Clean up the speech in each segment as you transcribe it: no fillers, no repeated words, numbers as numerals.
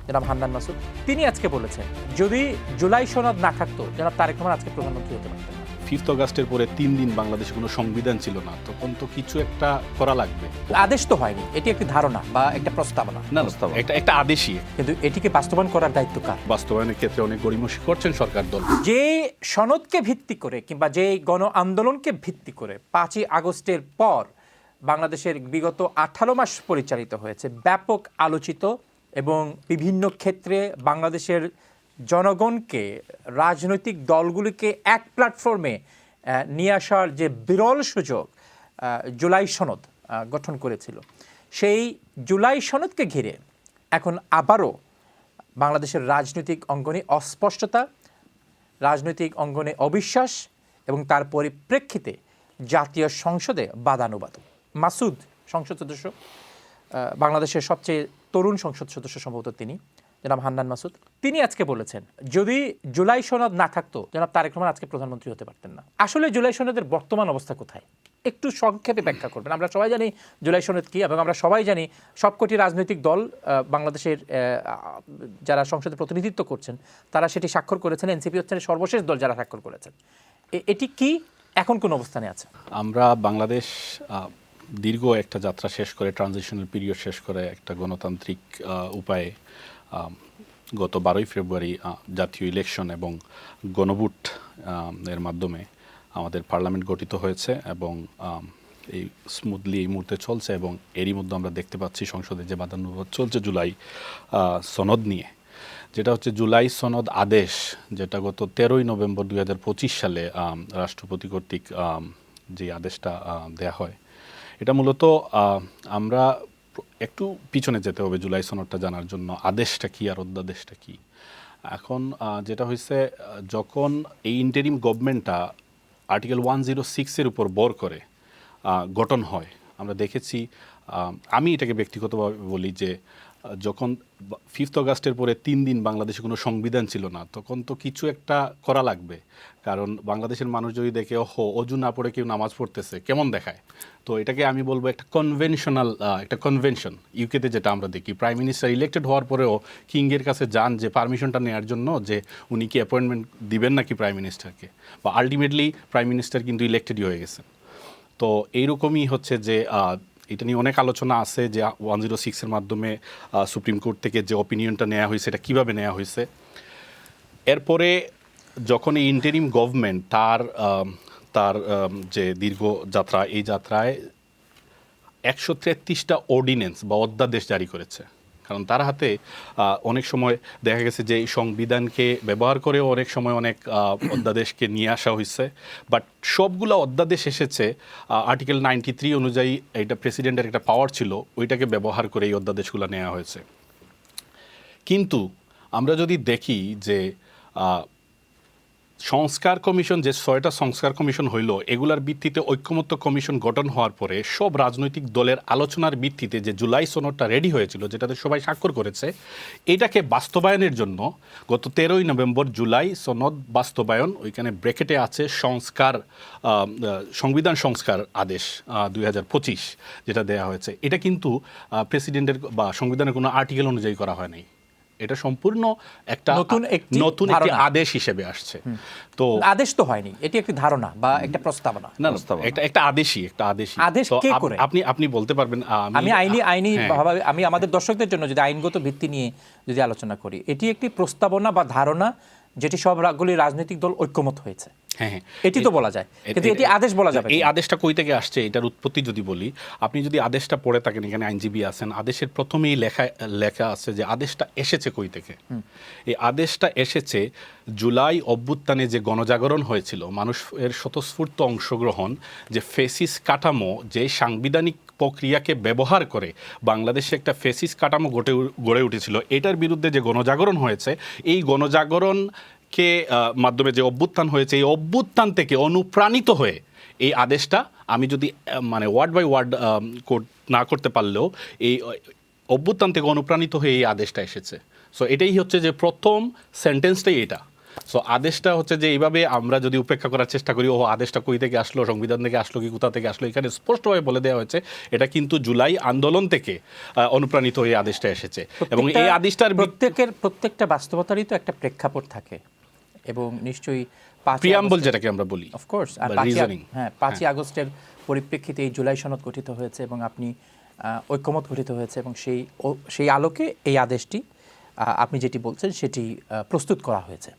জনাব হান্নান মাসুদ, তিনি আজকে বলেছেন যদি জুলাই সনদ না থাকতো জনাব তারেক রহমান আজকে প্রধানমন্ত্রী হতে পারতেন না। 5 আগস্টের পরে 3 দিন বাংলাদেশে কোনো সংবিধান ছিল না, তখন তো কিছু একটা করা লাগবে। আদেশ তো হয়নি, এটি একটি ধারণা বা একটা প্রস্তাবনা, না, একটা আদেশই, কিন্তু এটিকে বাস্তবায়ন করার দায়িত্ব কার? বাস্তবায়নের ক্ষেত্রে অনেক গড়িমসি করছেন সরকার দল। যে সনদকে ভিত্তি করে কিংবা যে গণ আন্দোলনকে ভিত্তি করে 5ই আগস্টের পর বাংলাদেশের বিগত 18 মাস পরিচালিত হয়েছে, ব্যাপক আলোচিত এবং বিভিন্ন ক্ষেত্রে বাংলাদেশের জনগণকে, রাজনৈতিক দলগুলিকে এক প্ল্যাটফর্মে নিয়ে আসার যে বিরল সুযোগ জুলাই সনদ গঠন করেছিল, সেই জুলাই সনদকে ঘিরে এখন আবারও বাংলাদেশের রাজনৈতিক অঙ্গনে অস্পষ্টতা, রাজনৈতিক অঙ্গনে অবিশ্বাস এবং তার পরিপ্রেক্ষিতে জাতীয় সংসদে বাদানুবাদ। মাসুদ সংসদ সদস্য, বাংলাদেশের সবচেয়ে তরুণ সংসদ সদস্য সম্ভবত তিনি, জনাব হান্নান মাসুদ, তিনি আজকে বলেছেন যদি জুলাই সনদ না থাকতো জনাব তারেক রহমান আজকে প্রধানমন্ত্রী হতে পারতেন না। আসলে জুলাই সনদের বর্তমান অবস্থা কোথায় একটু সংক্ষেপে ব্যাখ্যা করবেন। আমরা সবাই জানি জুলাই সনদ কী, এবং আমরা সবাই জানি সবকটি রাজনৈতিক দল বাংলাদেশের যারা সংসদে প্রতিনিধিত্ব করছেন তারা সেটি স্বাক্ষর করেছেন। এনসিপি হচ্ছেন সর্বশেষ দল যারা স্বাক্ষর করেছেন। এটি কি এখন কোন অবস্থানে আছে? আমরা বাংলাদেশ দীর্ঘ একটা যাত্রা শেষ করে, ট্রানজিশনাল পিরিয়ড শেষ করে একটা গণতান্ত্রিক উপায়ে গত 12ই ফেব্রুয়ারি জাতীয় ইলেকশন এবং গণভোট এর মাধ্যমে আমাদের পার্লামেন্ট গঠিত হয়েছে এবং এই স্মুথলি এই মুহূর্তে চলছে। এবং এরই মধ্যে আমরা দেখতে পাচ্ছি সংসদে যে বাদানুবাদ চলছে জুলাই সনদ নিয়ে, যেটা হচ্ছে জুলাই সনদ আদেশ, যেটা গত 13ই নভেম্বর 2025 সালে রাষ্ট্রপতি কর্তৃক যে আদেশটা দেয়া হয়, এটা মূলত আমরা একটু পিছনে যেতে হবে জুলাই সনদটা জানার জন্য। আদেশটা কি আর অধ্যাদেশটা কি? এখন যেটা হয়েছে, যখন এই ইন্টারিম গভর্নমেন্টটা আর্টিকেল 106-এর উপর ভর করে গঠন হয়, আমরা দেখেছি, আমি এটাকে ব্যক্তিগতভাবে বলি যে যখন 5 আগস্টের পরে 3 দিন বাংলাদেশে কোনো সংবিধান ছিল না, তখন তো কিছু একটা করা লাগবে। কারণ বাংলাদেশের মানুষ যদি দেখে অজু না পড়ে কেউ নামাজ পড়তেছে, কেমন দেখায়? তো এটাকে আমি বলবো একটা কনভেনশনাল একটা কনভেনশন। ইউকেতে যেটা আমরা দেখি, প্রাইম মিনিস্টার ইলেক্টেড হওয়ার পরেও কিংয়ের কাছে যান যে পারমিশনটা নেওয়ার জন্য, যে উনি কি অ্যাপয়েন্টমেন্ট দিবেন নাকি প্রাইম মিনিস্টারকে, বা আলটিমেটলি প্রাইম মিনিস্টার কিন্তু ইলেক্টেডই হয়ে গেছেন। তো এইরকমই হচ্ছে যে এটা নিয়ে অনেক আলোচনা আছে যে 106-এর মাধ্যমে সুপ্রিম কোর্ট থেকে যে অপিনিয়নটা নেওয়া হয়েছে এটা কীভাবে নেওয়া হয়েছে। এরপরে যখন এই ইন্টারিম গভর্নমেন্ট তার যে দীর্ঘ যাত্রা, এই যাত্রায় 133টা অর্ডিন্যান্স বা অধ্যাদেশ জারি করেছে। কারণ তার হাতে অনেক সময় দেখা গেছে যে এই সংবিধানকে ব্যবহার করেও অনেক সময় অনেক অধ্যাদেশকে নিয়ে আসা হয়েছে, বাট সবগুলো অধ্যাদেশ এসেছে আর্টিকেল 93 অনুযায়ী। এটা প্রেসিডেন্টের একটা পাওয়ার ছিল, ওইটাকে ব্যবহার করে এই অধ্যাদেশগুলো নেওয়া হয়েছে। কিন্তু আমরা যদি দেখি যে সংস্কার কমিশন, যে 6টা সংস্কার কমিশন হইল, এগুলার ভিত্তিতে ঐক্যমত্য কমিশন গঠন হওয়ার পরে সব রাজনৈতিক দলের আলোচনার ভিত্তিতে যে জুলাই সনদটা রেডি হয়েছিল, যেটাতে সবাই স্বাক্ষর করেছে, এটাকে বাস্তবায়নের জন্য গত 13ই নভেম্বর জুলাই সনদ বাস্তবায়ন, ওইখানে ব্র্যাকেটে আছে সংবিধান সংস্কার আদেশ 2025 যেটা দেয়া হয়েছে। এটা কিন্তু প্রেসিডেন্টের বা সংবিধানের কোনো আর্টিকেল অনুযায়ী করা হয় নাই, এটা সম্পূর্ণ একটা নতুন একটি আদেশ হিসেবে আসছে। তো আদেশ তো হয়নি, এটি একটি ধারণা বা একটা প্রস্তাবনা। না, একটা আদেশই। আদেশ কে করে? আপনি বলতে পারবেন। আমি আমি আমাদের দর্শকদের জন্য যদি আইনগত ভিত্তি নিয়ে যদি আলোচনা করি, এটি একটি প্রস্তাবনা বা ধারণা যেটি সবগুলি রাজনৈতিক দল ঐক্যমত হয়েছে, হ্যাঁ, এটি তো বলা যায়, কিন্তু এটি আদেশ বলা যাবে। এই আদেশটা কই থেকে আসছে, এটার উৎপত্তি যদি বলি, আপনি যদি আদেশটা পড়ে থাকেন, এখানে আইনজীবী আছেন, আদেশের প্রথমেই লেখা আছে যে আদেশটা এসেছে কই থেকে। এই আদেশটা এসেছে জুলাই অভ্যুত্থানে যে গণজাগরণ হয়েছিল, মানুষের স্বতঃস্ফূর্ত অংশগ্রহণ, যে ফেসিস কাঠামো, যে সাংবিধানিক প্রক্রিয়াকে ব্যবহার করে বাংলাদেশে একটা ফেসিস কাঠামো গড়ে উঠেছিল, এটার বিরুদ্ধে যে গণজাগরণ হয়েছে, এই গণজাগরণ কে মাধ্যমে যে অভ্যুত্থান হয়েছে, এই অভ্যুত্থান থেকে অনুপ্রাণিত হয়ে এই আদেশটা, আমি যদি মানে ওয়ার্ড বাই ওয়ার্ড কোট না করতে পারলেও, এই অভ্যুত্থান থেকে অনুপ্রাণিত হয়ে এই আদেশটা এসেছে। সো এটাই হচ্ছে যে প্রথম সেন্টেন্সটাই এটা, সো আদেশটা হচ্ছে যে এইভাবে আমরা যদি উপেক্ষা করার চেষ্টা করি, ও আদেশটা কই থেকে আসলো, সংবিধান থেকে আসলো কি কোথা থেকে আসলো, এখানে স্পষ্টভাবে বলে দেওয়া হয়েছে এটা কিন্তু জুলাই আন্দোলন থেকে অনুপ্রাণিত হয়ে আদেশটা এসেছে এবং এই আদেশটার প্রত্যেকটা বাস্তবতারই তো একটা প্রেক্ষাপট থাকে এবং নিশ্চয়ই প্রিয়াম্বল যেটাকে আমরা বলি, অফকোর্স রিজনিং। 5ই আগস্টের পরিপ্রেক্ষিতে এই জুলাই সনদ গঠিত হয়েছে এবং আপনি ঐক্যমত গঠিত হয়েছে এবং সেই আলোকে এই আদেশটি আপনি যেটি বলছেন সেটি প্রস্তুত করা হয়েছে,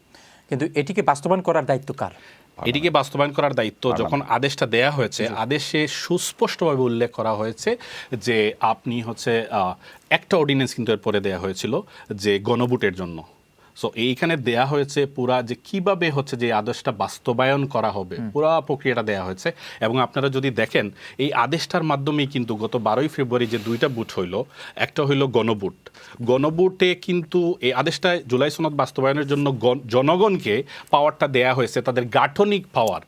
কিন্তু এটিকে বাস্তবায়ন করার দায়িত্ব কার? এটিকে বাস্তবায়ন করার দায়িত্ব যখন আদেশটা দেয়া হয়েছে, আদেশে সুস্পষ্টভাবে উল্লেখ করা হয়েছে যে আপনি হচ্ছে একটা অর্ডিন্যান্স কিন্তু এর পরে দেয়া হয়েছিল যে গণভোটের জন্য। সো এইখানে দেয়া হয়েছে পুরা যে কিভাবে হচ্ছে যে আদেশটা বাস্তবায়ন করা হবে, পুরা প্রক্রিয়াটা দেয়া হয়েছে। এবং আপনারা যদি দেখেন এই আদেশটার মাধ্যমেই কিন্তু গত 12ই ফেব্রুয়ারি যে দুইটা বুট হইল, একটা হইল গণভোটে কিন্তু এই আদেশটায় জুলাই সনদ বাস্তবায়নের জন্য জনগণকে পাওয়ারটা দেয়া হয়েছে, তাদের গাঠনিক পাওয়ার।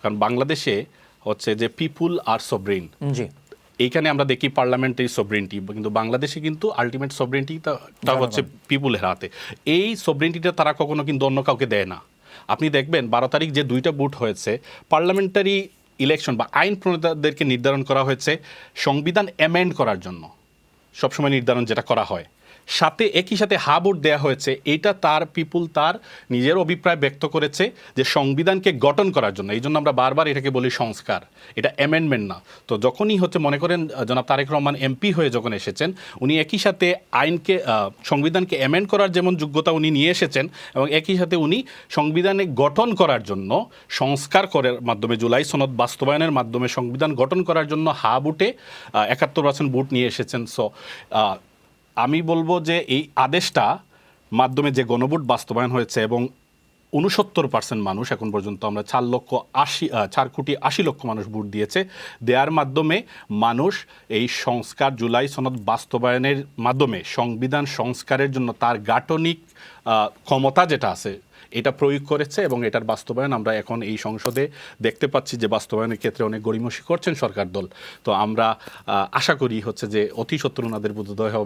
কারণ বাংলাদেশে হচ্ছে যে পিপুল আর সভরেইন, জি, এইখানে আমরা দেখি পার্লামেন্টারি সভরেন্টি, কিন্তু বাংলাদেশে কিন্তু আলটিমেট সভরেন্টিটা হচ্ছে পিপুলের হাতে। এই সভরেন্টিটা তারা কখনো কিন্তু অন্য কাউকে দেয় না। আপনি দেখবেন 12 তারিখ যে দুইটা বুট হয়েছে, পার্লামেন্টারি ইলেকশন বা আইন প্রণেতাদেরকে নির্ধারণ করা হয়েছে সংবিধান অ্যামেন্ড করার জন্য, সবসময় নির্ধারণ যেটা করা হয়, সাথে একই সাথে ভোট দেওয়া হয়েছে। এটা তার পিপুল তার নিজের অভিপ্রায় ব্যক্ত করেছে যে সংবিধানকে গঠন করার জন্য। এই জন্য আমরা বারবার এটাকে বলি সংস্কার, এটা অ্যামেন্ডমেন্ট না। তো যখনই হচ্ছে মনে করেন জনাব তারেক রহমান এমপি হয়ে যখন এসেছেন, উনি একই সাথে আইনকে সংবিধানকে অ্যামেন্ড করার যেমন যোগ্যতা উনি নিয়ে এসেছেন, এবং একই সাথে উনি সংবিধানে গঠন করার জন্য সংস্কার করার মাধ্যমে জুলাই সনদ বাস্তবায়নের মাধ্যমে সংবিধান গঠন করার জন্য ভোটে 71% ভোট নিয়ে এসেছেন। সো আমি বলবো যে এই আদেশটা মাধ্যমে যে গণভোট বাস্তবায়ন হয়েছে এবং 69% মানুষ এখন পর্যন্ত, আমরা 4,80,00,000 মানুষ ভোট দিয়েছে, দেওয়ার মাধ্যমে মানুষ এই সংস্কার জুলাই সনদ বাস্তবায়নের মাধ্যমে সংবিধান সংস্কারের জন্য তার গাঠনিক ক্ষমতা যেটা আছে এটা প্রয়োগ করেছে এবং এটার বাস্তবায়ন আমরা এখন এই সংসদে দেখতে পাচ্ছি যে বাস্তবায়নের ক্ষেত্রে অনেক গড়িমসি করছেন সরকার দল। তো আমরা আশা করি হচ্ছে যে অতি সত্বর ওনাদের বোধোদয় হবে